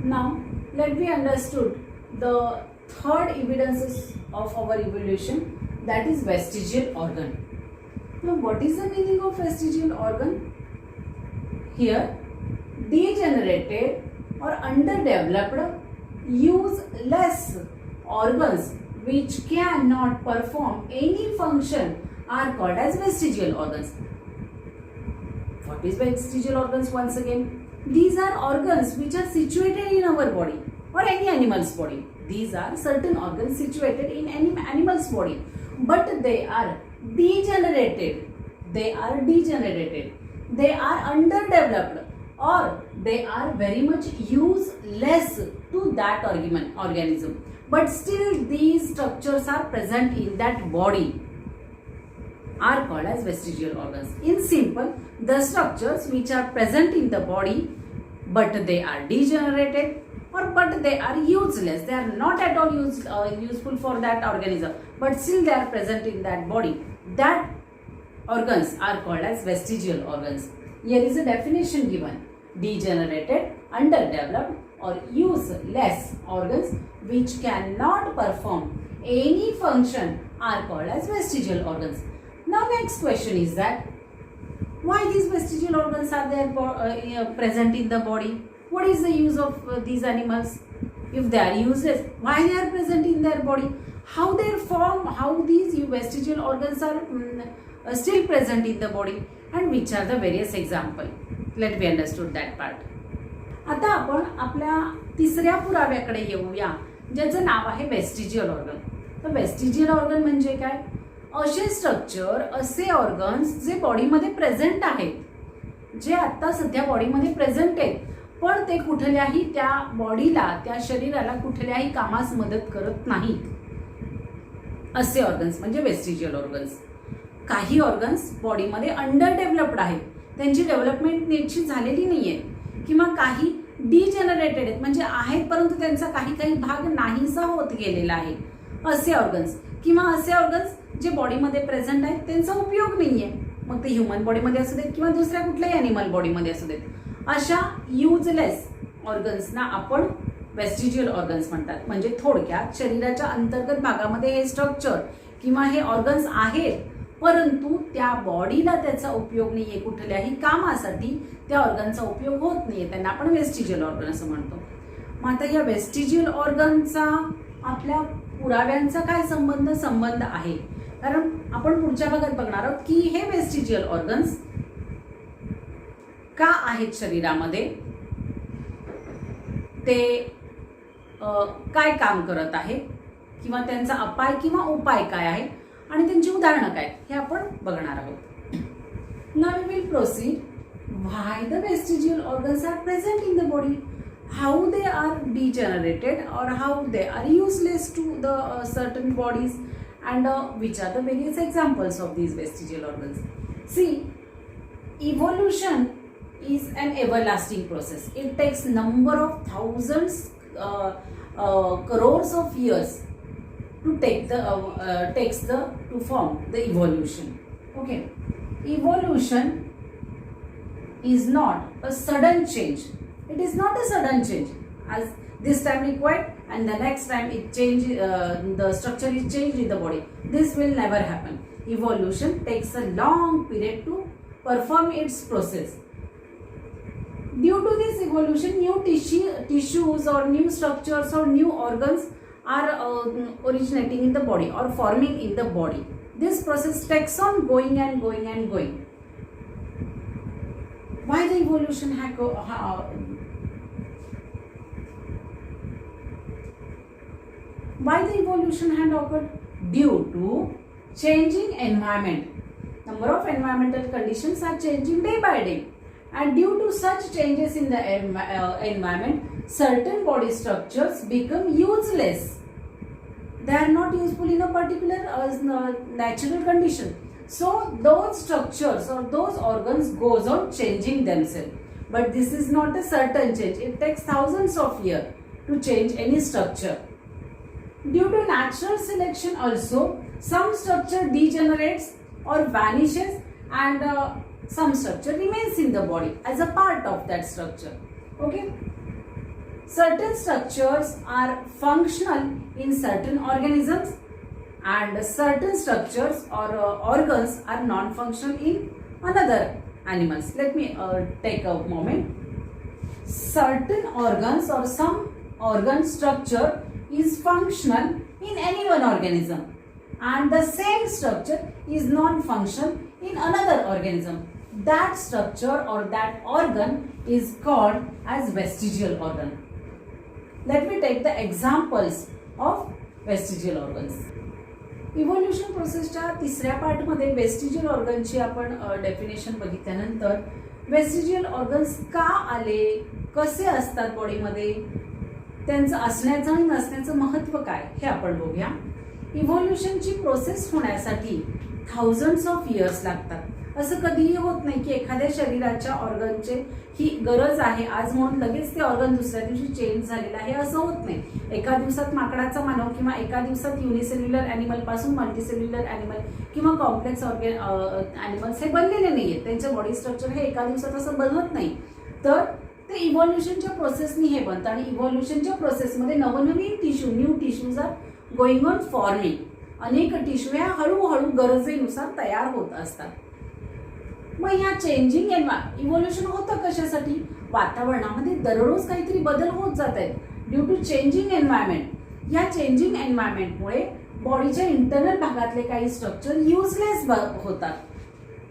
Now, let me understood the third evidences of our evolution, that is vestigial organ. Now, what is the meaning of vestigial organ? Here, degenerated or underdeveloped, useless organs which cannot perform any function are called as vestigial organs. What is vestigial organs once again? These are organs which are situated in our body or any animal's body. These are certain organs situated in any animal's body, but they are degenerated. They are underdeveloped, or they are very much useless to that organism. But still these structures are present in that body are called as vestigial organs. In simple, the structures which are present in the body but they are degenerated but they are useless. They are not at all useful for that organism, but still they are present in that body. That organs are called as vestigial organs. Here is a definition given. Degenerated, underdeveloped or useless organs which cannot perform any function are called as vestigial organs. Now next question is that why these vestigial organs are there present in the body? What is the use of these animals? If they are useless, why they are present in their body? How they form, how these vestigial organs are still present in the body, and which are the various example. Let me understood that part. आता आपण आपल्या तिसऱ्या पुराव्याकडे येऊया, ज्याचं नाव आहे vestigial organ. तर vestigial organ म्हणजे काय? असे स्ट्रक्चर, असे ऑर्गन्स जे बॉडीमध्ये प्रेझेंट आहेत, जे आता सध्या बॉडीमध्ये प्रेझेंट आहेत, पण ते कुठल्याही त्या बॉडीला, त्या शरीराला कुठल्याही कामास मदत करत नाहीत. असे ऑर्गन्स म्हणजे वेस्टिजियल ऑर्गन्स. काही ऑर्गन्स बॉडीमध्ये अंडर डेव्हलप्ड आहेत, त्यांची डेव्हलपमेंट नीटशी झालेली नाहीये, किंवा काही डिजेनरेटेड आहेत, म्हणजे आहेत परंतु त्यांचा काही भाग नाहीसा होत गेलेला आहे. असे ऑर्गन्स किंवा असे ऑर्गन्स जे बॉडीमध्ये प्रेझेंट आहेत, त्यांचा उपयोग नाहीये. मग ते ह्युमन बॉडीमध्ये असू देत किंवा दुसऱ्या कुठल्याही ॲनिमल बॉडीमध्ये असू देत, अशा युजलेस ऑर्गन्सना आपण वेस्टिजियल ऑर्गन्स म्हणतात. म्हणजे थोडक्यात शरीराच्या अंतर्गत भागामध्ये हे स्ट्रक्चर किंवा हे ऑर्गन्स आहेत, परंतु त्या बॉडीला त्याचा उपयोग नाहीये, कुठल्याही कामासाठी त्या ऑर्गनचा उपयोग होत नाहीये, त्यांना आपण वेस्टिजियल ऑर्गन असं म्हणतो. मग आता या वेस्टिजियल ऑर्गनचा आपल्या पुराव्यांचा काय संबंध आहे? कारण आपण पुढच्या भागात बघणार आहोत की हे वेस्टिजियल ऑर्गन्स का आहेत शरीरामध्ये, ते काय काम करत आहे, किंवा त्यांचा अपाय किंवा उपाय काय आहे, आणि त्यांची उदाहरणं काय, हे आपण बघणार आहोत. Now we will proceed. Why the vestigial organs are present in the body, how they are degenerated or how they are useless to the certain bodies, and which are the various examples of these vestigial organs. See, evolution is an everlasting process. It takes number of thousands, crores of years to to form the evolution. Okay, evolution is not a sudden change. It is not a sudden change, as this time required and the next time it the structure is changed in the body. This will never happen. Evolution takes a long period to perform its process. Due to this evolution, new tissues or new structures or new organs are originating in the body or forming in the body. This process takes on going and going and going. Why the evolution Why the evolution had occurred? Due to changing environment. Number of environmental conditions are changing day by day, and due to such changes in the environment, certain body structures become useless. They are not useful in a particular natural condition. So those structures or those organs goes on changing themselves. But this is not a certain change. It takes thousands of years to change any structure. Due to natural selection also, some structure degenerates or vanishes, and some structure remains in the body as a part of that structure. Okay. certain structures are functional in certain organisms and certain structures or organs are non-functional in another animals. Let me take a moment. Certain organs or some organ structure is functional in any one organism and the same structure is non-functional in another organism. That structure or that organ is called as vestigial organ. Let me take the examples of vestigial organs. Evolution प्रोसेसच्या तिसऱ्या पार्टमध्ये vestigial ऑर्गनची आपण definition बघितल्यानंतर vestigial organs का आले, कसे असतात बॉडीमध्ये, त्यांचं असण्याचं आणि नसण्याचं महत्त्व काय हे आपण बघूया. इव्होल्युशनची प्रोसेस होण्यासाठी थाउजंड्स ऑफ इयर्स लागतात. असं कधीही होत नाही की एखाद्या शरीराच्या ऑर्गनचे ही गरज आहे आज म्हणून लगेच ते ऑर्गन दुसऱ्या दिवशी चेंज झालेलं आहे असं होत नाही. एका दिवसात माकडाचा मानव किंवा एका दिवसात युनिसेल्युलर ॲनिमल पासून मल्टीसेल्युलर ॲनिमल किंवा कॉम्प्लेक्स ॲनिमल्स हे बनलेले नाहीये. त्यांचं बॉडी स्ट्रक्चर हे एका दिवसात असं बनत नाही. तर ते इव्होल्युशनच्या प्रोसेसनी हे बनतं आणि इव्होल्युशनच्या प्रोसेसमध्ये नवनवीन tissue, new tissues are going on forming. अनेक टिश्यू ह्या हळूहळू गरजेनुसार तयार होत असतात. मग ह्या चेंजिंग इव्होल्युशन होतं कशासाठी? वातावरणामध्ये दररोज काहीतरी बदल होत जात आहेत ड्यू टू चेंजिंग एन्व्हायरमेंट. या चेंजिंग एन्व्हायरमेंटमुळे बॉडीच्या इंटरनल भागातले काही स्ट्रक्चर युजलेस होतात,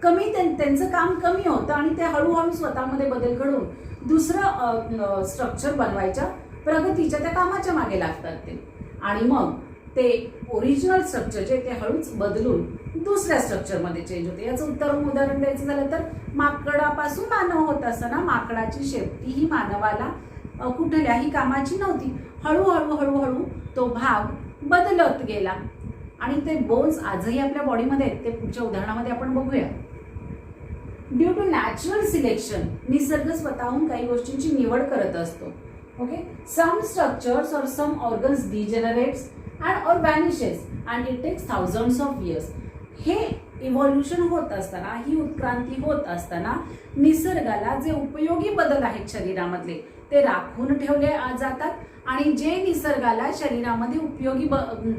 कमी त्यांचं काम कमी होतं आणि ते हळूहळू स्वतःमध्ये बदल घडवून दुसरं स्ट्रक्चर बनवायच्या प्रगतीच्या त्या कामाच्या मागे लागतात ते. आणि मग ते ओरिजिनल स्ट्रक्चर जे ते हळूच बदलून दुसऱ्या स्ट्रक्चरमध्ये चेंज होते. याचं उदाहरण द्यायचं झालं तर माकडापासून मानव होत असताना माकडाची शेपटी ही मानवाला कुठल्याही कामाची नव्हती. हळूहळू हळूहळू तो भाग बदलत गेला आणि ते बोन्स आजही आपल्या बॉडीमध्ये आहेत. ते पुढच्या उदाहरणामध्ये आपण बघूया. ड्यू टू नॅचरल सिलेक्शन, निसर्ग स्वतःहून काही गोष्टींची निवड करत असतो. ओके, सम स्ट्रक्चर्स और some organs degenerates and or vanishes and it takes thousands of years. हे इव्होल्युशन होत असताना, ही उत्क्रांती होत असताना निसर्गाला जे उपयोगी बदल आहेत शरीरामधले ते राखून ठेवले जातात आणि जे निसर्गाला शरीरामध्ये उपयोगी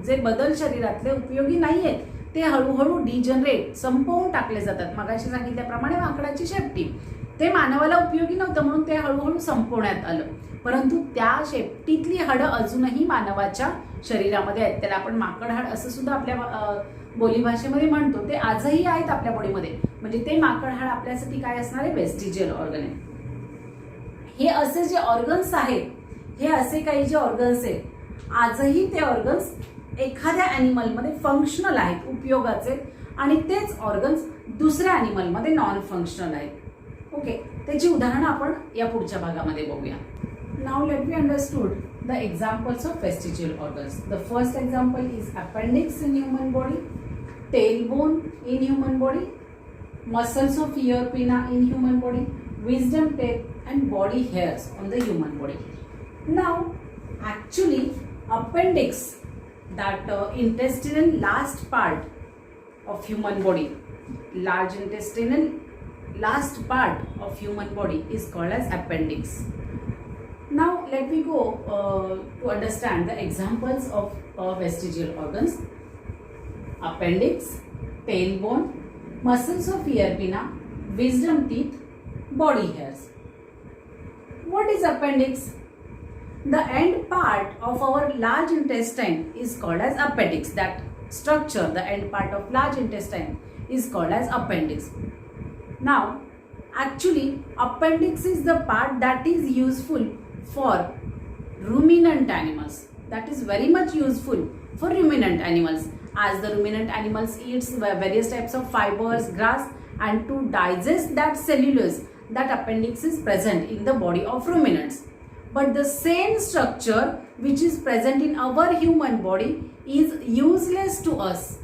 जे बदल शरीरातले उपयोगी नाही आहेत ते हळूहळू डिजनरेट संपवून टाकले जातात. मगाशी सांगितल्याप्रमाणे माकडाची शेपटी ते मानवाला उपयोगी नव्हतं म्हणून ते हळूहळू संपवण्यात आलं. परंतु त्या शेपटीतली हाडं अजूनही मानवाच्या शरीरामध्ये आहेत. त्याला आपण माकड हाड असं सुद्धा आपल्या बोलीभाषेमध्ये म्हणतो. ते आजही आहेत आपल्या बॉडीमध्ये. म्हणजे ते माकड हाड आपल्यासाठी काय असणार आहे? वेस्टिजियल ऑर्गन आहे. हे असे जे ऑर्गन्स आहेत, हे असे काही जे ऑर्गन्स आहेत आजही ते ऑर्गन्स एखाद्या ॲनिमलमध्ये फंक्शनल आहेत, उपयोगाचे, आणि तेच ऑर्गन्स दुसऱ्या ॲनिमलमध्ये नॉन फंक्शनल आहेत. ओके, त्याची उदाहरणं आपण या पुढच्या भागामध्ये बघूया. Now let me understood the examples of vestigial organs. The first example is appendix in human body, tailbone in human body, muscles of Earpina in human body, wisdom teeth and body hairs on the human body. Now actually appendix, that intestinal last part of human body, large intestinal last part of human body is called as appendix. Now let me go to understand the examples of vestigial organs. Appendix, tailbone, muscles of Earpina, wisdom teeth, body hairs. What is appendix? The end part of our large intestine is called as appendix. That structure, the end part of large intestine is called as appendix. Now actually appendix is the part that is useful for ruminant animals. That is very much useful for ruminant animals, as the ruminant animals eats various types of fibers, grass, and to digest that cellulose, that appendix is present in the body of ruminants. But the same structure which is present in our human body is useless to us.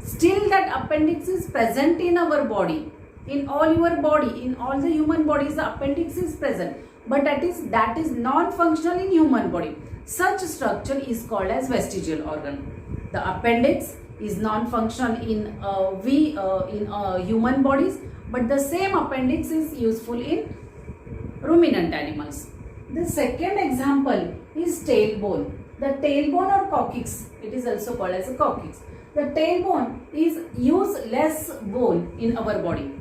Still that appendix is present in our body, in all your body, in all the human bodies the appendix is present, but that is non-functional in human body. Such structure is called as vestigial organ. The appendix is non-functional in human bodies, but the same appendix is useful in ruminant animals. The second example is tailbone. The tailbone or coccyx, it is also called as a coccyx. The tailbone is useless bone in our body.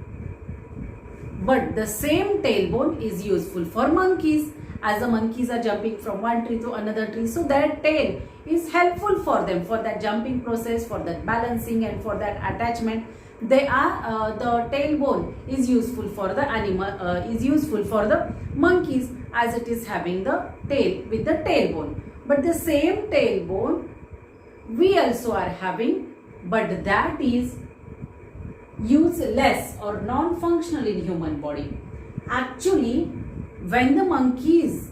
But the same tailbone is useful for monkeys, as the monkeys are jumping from one tree to another tree. So their tail is helpful for them for that jumping process, for that balancing and for that attachment. The tailbone is useful for the monkeys, as it is having the tail with the tailbone. But the same tailbone we also are having, but that is useless or non-functional in human body. Actually, when the monkeys,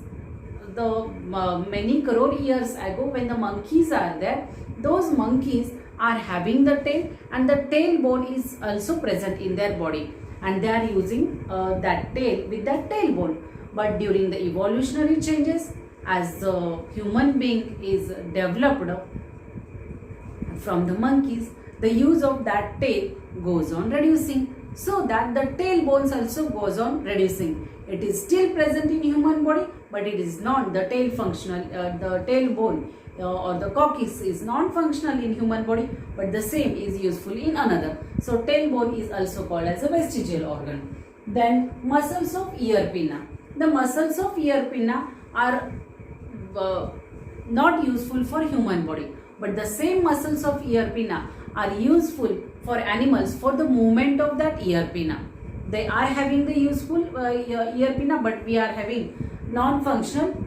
many crore years ago, when the monkeys are there, those monkeys are having the tail, and the tailbone is also present in their body, and they are using that tail with that tailbone. But during the evolutionary changes, as the human being is developed from the monkeys, the use of that tail goes on reducing, so that the tailbones also goes on reducing. It is still present in human body, but it is not the tail functional. The tailbone or the coccyx is non-functional in human body, but the same is useful in another. So tailbone is also called as a vestigial organ. Then muscles of Earpina. The muscles of Earpina are not useful for human body, but the same muscles of Earpina are useful for animals for the movement of that Earpina. They are having the useful Earpina, but we are having non-functional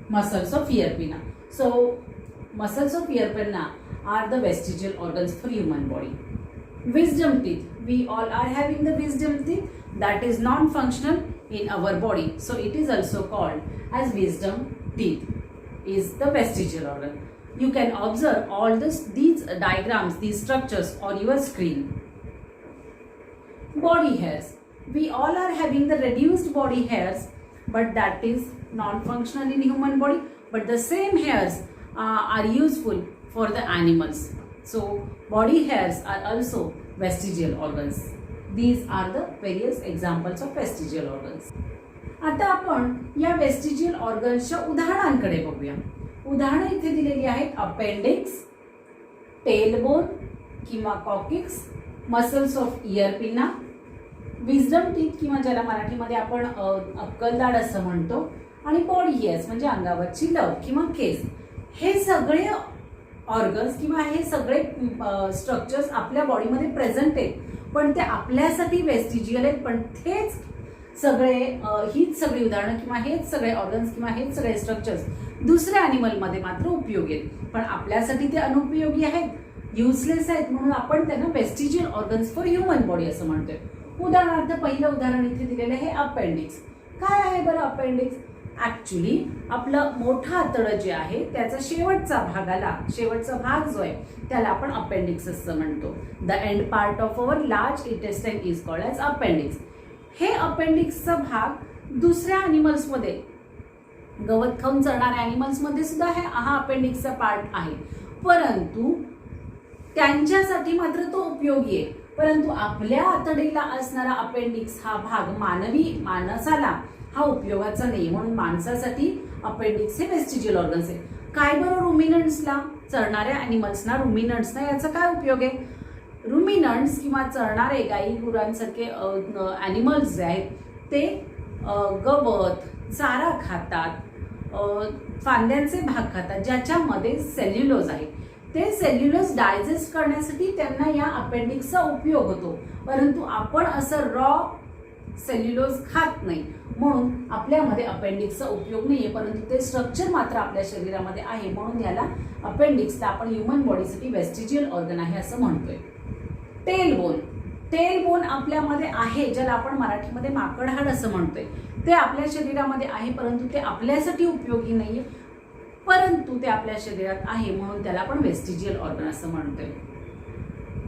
muscles of Earpina. So muscles of Earpina are the vestigial organs for human body. Wisdom teeth. We all are having the wisdom teeth, that is non-functional in our body. So it is also called as wisdom teeth, is the vestigial organ. You can observe all these diagrams, these structures on your screen. Body hairs. We all are having the reduced body hairs, but that is non-functional in human body, but the same hairs are useful for the animals. So body hairs are also vestigial organs. These are the various examples of vestigial organs. आता आपण या vestigial ऑर्गन्सच्या उदाहरणांकडे बघूया. उदाहरणं इथे दिलेली आहेत. Appendix, tailbone किंवा coccyx, muscles of ear pinna, wisdom teeth किंवा ज्याला मराठीमध्ये आपण अक्कलदाढ असं म्हणतो, आणि बॉडी हेअर्स म्हणजे अंगावरची लव किंवा केस. हे सगळे ऑर्गन्स किंवा हे सगळे स्ट्रक्चर्स आपल्या बॉडीमध्ये प्रेझेंट आहेत, पण ते आपल्यासाठी वेस्टिजियल आहेत. पण तेच सगळे हीच सगळी उदाहरणं किंवा हेच सगळे ऑर्गन्स किंवा हेच सगळे स्ट्रक्चर्स दुसऱ्या ॲनिमलमध्ये मात्र उपयोगी आहेत, पण आपल्यासाठी ते अनुपयोगी आहेत, युजलेस आहेत, म्हणून आपण त्यांना vestigial organs for human body असं म्हणतोय. उदाहरणार्थ पहिलं उदाहरण इथे दिलेलं आहे अपेंडिक्स. काय आहे बरं अपेंडिक्स? ऍक्च्युली आपलं मोठं आतडं जे आहे त्याचा शेवटचा भाग जो आहे त्याला आपण अपेंडिक्स असं म्हणतो. The end part of our large intestine is called as appendix. हे अपेंडिक्सचा भाग दुसऱ्या ॲनिमल्समध्ये, गवत खाऊन चरणाऱ्या ॲनिमल्समध्ये सुद्धा हा अपेंडिक्सचा पार्ट आहे, परंतु त्यांच्यासाठी मात्र तो उपयोगी आहे. परंतु आपल्या आतडीला असणारा अपेंडिक्स हा भाग माणसाला हा उपयोगाचा नाही, म्हणून माणसासाठी अपेंडिक्स हे वेस्टिजियल ऑर्गन्स आहे. काय बरं रुमिनंट्सला, चरणाऱ्या ॲनिमल्सना, रुमिनंट्सना याचा काय उपयोग आहे? रुमिनंट्स किंवा चरणारे गाई गुरांसारखे ॲनिमल्स जे आहेत ते गवत, चारा खातात, फांद्यांचे भाग खातात ज्याच्यामध्ये सेल्युलोज आहे. ते सेल्युलोज डायजेस्ट करण्यासाठी त्यांना या अपेंडिक्सचा उपयोग होतो, परंतु आपण असं रॉ सेल्युलोज खात नाही, म्हणून आपल्यामध्ये अपेंडिक्सचा उपयोग नाहीये, परंतु ते स्ट्रक्चर मात्र आपल्या शरीरामध्ये आहे, म्हणून याला अपेंडिक्सला आपण ह्युमन बॉडीसाठी वेस्टिजियल ऑर्गन आहे असं म्हणतोय. टेलबोन आपल्यामध्ये आहे, ज्याला आपण मराठीमध्ये माकडहाड असं म्हणतोय. ते आपल्या शरीरामध्ये आहे, परंतु ते आपल्यासाठी उपयोगी नाहीये, परंतु ते आपल्या शरीरात आहे, म्हणून त्याला आपण वेस्टिजियल ऑर्गन असं म्हणतोय.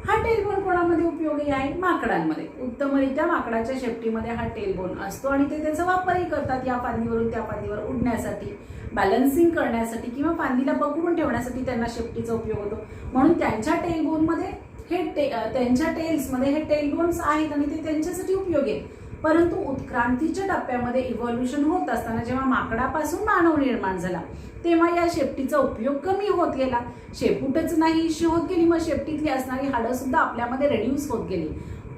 हा टेलबोन कोणामध्ये उपयोगी आहे? माकडांमध्ये. उत्तमरित्या माकडाच्या शेपटीमध्ये हा टेलबोन असतो आणि ते त्याचा वापरही करतात या फांदीवरून त्या फांदीवर उडण्यासाठी, बॅलन्सिंग करण्यासाठी किंवा फांदीला पकडून ठेवण्यासाठी त्यांना शेपटीचा उपयोग होतो. म्हणून त्यांच्या टेलबोनमध्ये त्यांच्या टेल्समध्ये हे टेलबोन्स आहेत आणि ते त्यांच्यासाठी उपयोगी आहेत. परंतु उत्क्रांतीच्या टप्प्यामध्ये इव्हॉल्युशन होत असताना जेव्हा माकडापासून मानव निर्माण झाला तेव्हा या शेपटीचा उपयोग कमी होत गेला. शेपूटच नाहीशी होत गेली, मग शेपटीतली असणारी हाडं सुद्धा आपल्यामध्ये रेड्यूस होत गेली.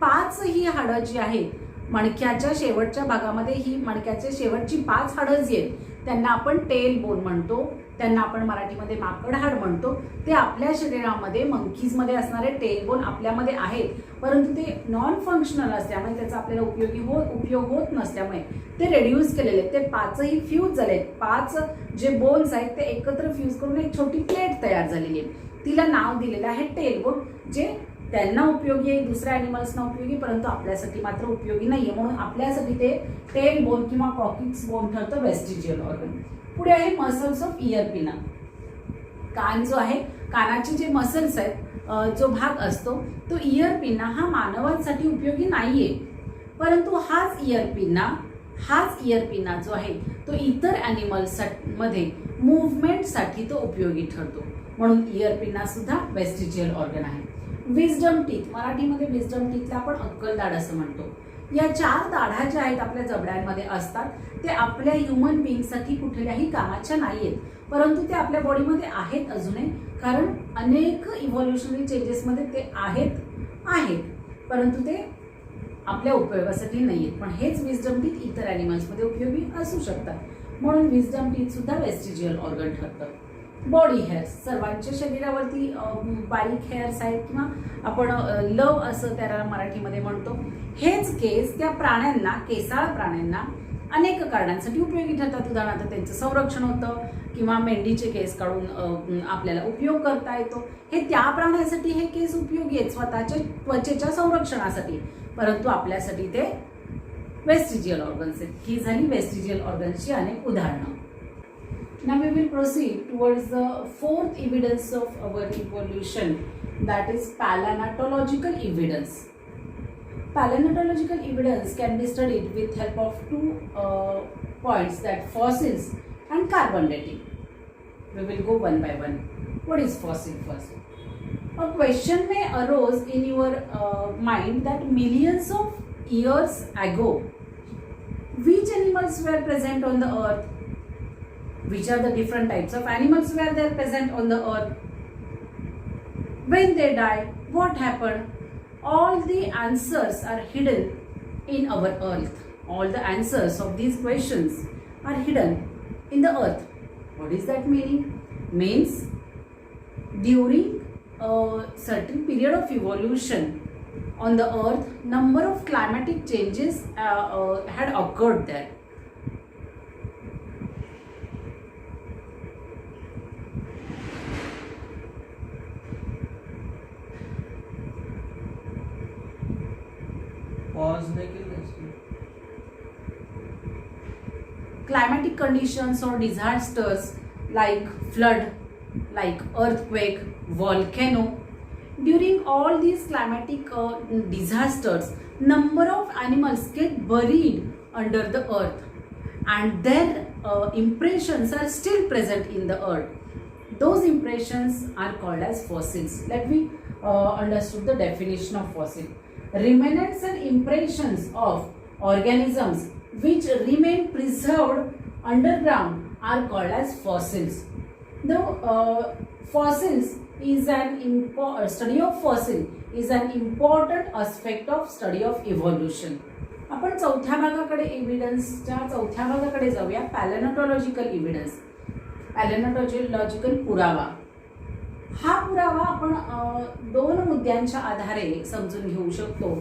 5 ही हाडं जी आहेत मणक्याच्या शेवटच्या भागामध्ये, ही मणक्याच्या शेवटची 5 हाडं जी आहेत त्यांना आपण टेल बोन म्हणतो, त्यांना आपण मराठीमध्ये माकड हाड म्हणतो. ते आपल्या शरीरामध्ये मंकीजमध्ये असणारे टेल बोन आपल्यामध्ये आहेत, परंतु ते नॉन फंक्शनल असल्यामुळे त्याचा आपल्याला उपयोग होत नसल्यामुळे ते रेड्यूस केलेले. ते 5ही फ्यूज झालेत. 5 जे बोन्स आहेत ते एकत्र फ्यूज करून एक छोटी प्लेट तयार झालेली आहे. तिला नाव दिलेलं आहे टेल बोन, जे त्यांना उपयोगी आहे, दुसऱ्या ॲनिमल्सना उपयोगी, परंतु आपल्यासाठी मात्र उपयोगी नाहीये. म्हणून आपल्यासाठी ते टेल बोन किंवा कॉकिक्स बोन ठरतं वेस्टिजियल ऑर्गन. पुढे आहे मसल्स ऑफ इयरपिना. कान जो आहे, कानाचे जे मसल्स आहेत, जो भाग असतो तो इयरपिना हा मानवांसाठी उपयोगी नाहीये, परंतु हाच इयरपिना जो आहे तो इतर ॲनिमल्स मध्ये मुवमेंटसाठी तो उपयोगी ठरतो. म्हणून इयरपिना सुद्धा वेस्टिजियल ऑर्गन आहे. विजडम टीथ, मराठीमध्ये विजडम टीथला आपण अक्कलदाढ असं म्हणतो. या 4 दाढा ज्या आहेत आपल्या जबड्यांमध्ये असतात ते आपल्या ह्युमन बिईंगसाठी कुठल्याही कामाच्या नाहीयेत, परंतु ते आपल्या बॉडीमध्ये आहेत अजूनही, कारण अनेक इव्हॉल्युशनरी चेंजेसमध्ये ते आहेत, परंतु ते आपल्या उपयोगासाठी नाहीयेत. पण हेच विजडम टीथ इतर ॲनिमल्समध्ये उपयोगी असू शकतात. म्हणून विजडम टीथ सुद्धा वेस्टिजियल ऑर्गन ठरतं. बॉडी हेअर्स, सर्वांच्या शरीरावरती बारीक हेअर्स आहेत किंवा आपण लव असं त्याला मराठीमध्ये म्हणतो. हेच केस त्या प्राण्यांना, केसाळ प्राण्यांना अनेक कारणांसाठी उपयोगी ठरतात. उदाहरणार्थ त्यांचं संरक्षण होतं किंवा मेंढीचे केस काढून आपल्याला उपयोग करता येतो. हे त्या प्राण्यासाठी हे केस उपयोगी आहेत स्वतःच्या त्वचेच्या संरक्षणासाठी, परंतु आपल्यासाठी ते वेस्टिजियल ऑर्गन्स आहेत. ही झाली वेस्टिजियल ऑर्गन्सची अनेक उदाहरणं. Now we will proceed towards the 4th evidence of our evolution, that is paleontological evidence. Paleontological evidence can be studied with help of 2 points, that fossils and carbon dating. We will go one by one. What is fossil first? A question may arose in your mind that millions of years ago, which animals were present on the earth? Which are the different types of animals were there present on the earth? When they died, what happened? All the answers are hidden in our earth. All the answers of these questions are hidden in the earth. What is that meaning? Means during a certain period of evolution on the earth, number of climatic changes had occurred there. Climatic conditions or disasters like flood, like earthquake, volcano. During all these climatic disasters, number of animals get buried under the earth, and their impressions are still present in the earth. Those impressions are called as fossils. Let me understand the definition of fossil. Remnants and impressions of organisms which remain preserved underground are called as fossils. The fossils is study of fossil is an important aspect of study of evolution. आपण चौथ्या भागाकडे, एव्हिडन्सच्या चौथ्या भागाकडे जाऊया. पॅलेओन्टॉलॉजिकल evidence, पॅलेओन्टॉलॉजिकल पुरावा. हा पुरावा आपण 2 मुद्द्यांच्या आधारे समजून घेऊ शकतो.